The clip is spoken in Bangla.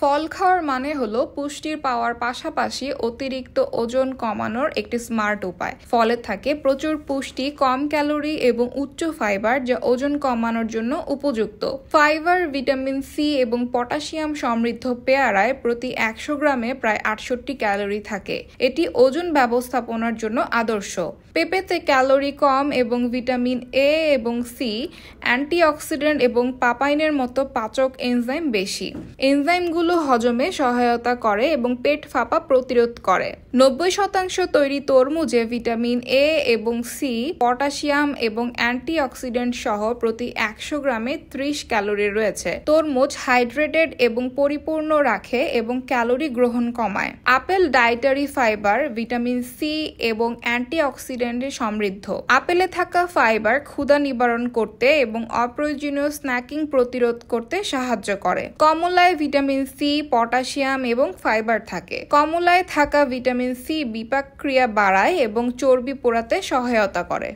ফল খাওয়ার মানে হলো পুষ্টির পাওয়ার পাশাপাশি অতিরিক্ত ওজন কমানোর একটি স্মার্ট উপায়। ফলে থাকে প্রচুর পুষ্টি, কম ক্যালোরি এবং উচ্চ ফাইবার, যা ওজন কমানোর জন্য উপযুক্ত। ফাইবার, ভিটামিন সি এবং পটাশিয়াম সমৃদ্ধ পেয়ারায় প্রতি 100 গ্রামে প্রায় 68 ক্যালোরি থাকে। এটি ওজন ব্যবস্থাপনার জন্য আদর্শ। পেঁপেতে ক্যালোরি কম এবং ভিটামিন এ এবং সি, অ্যান্টিঅক্সিডেন্ট এবং পাপাইনের মতো পাচক এনজাইম বেশি। এনজাইমগুলো হজমে সহায়তা করে এবং পেট ফাঁপা প্রতিরোধ করে। 90% তৈরি তরমুজে ভিটামিন এ এবং সি, পটাশিয়াম এবং অ্যান্টিঅক্সিডেন্ট সহ প্রতি 100 গ্রামে 30 ক্যালোরি রয়েছে। তরমুজ হাইড্রেটেড এবং পরিপূর্ণ রাখে এবং ক্যালোরি গ্রহণ কমায়। Apple dietary fibre, vitamin C এবং অ্যান্টিঅক্সিডেন্টে সমৃদ্ধ। আপেলে থাকা ফাইবার ক্ষুধা নিবারণ করতে এবং অপ্রয়োজনীয় স্ন্যাকিং প্রতিরোধ করতে সাহায্য করে। কমলায় ভিটামিন সি, পটাশিয়াম এবং ফাইবার থাকে। কমলায় থাকা ভিটামিন সি বিপাক ক্রিয়া বাড়ায় এবং চর্বি পোড়াতে সহায়তা করে।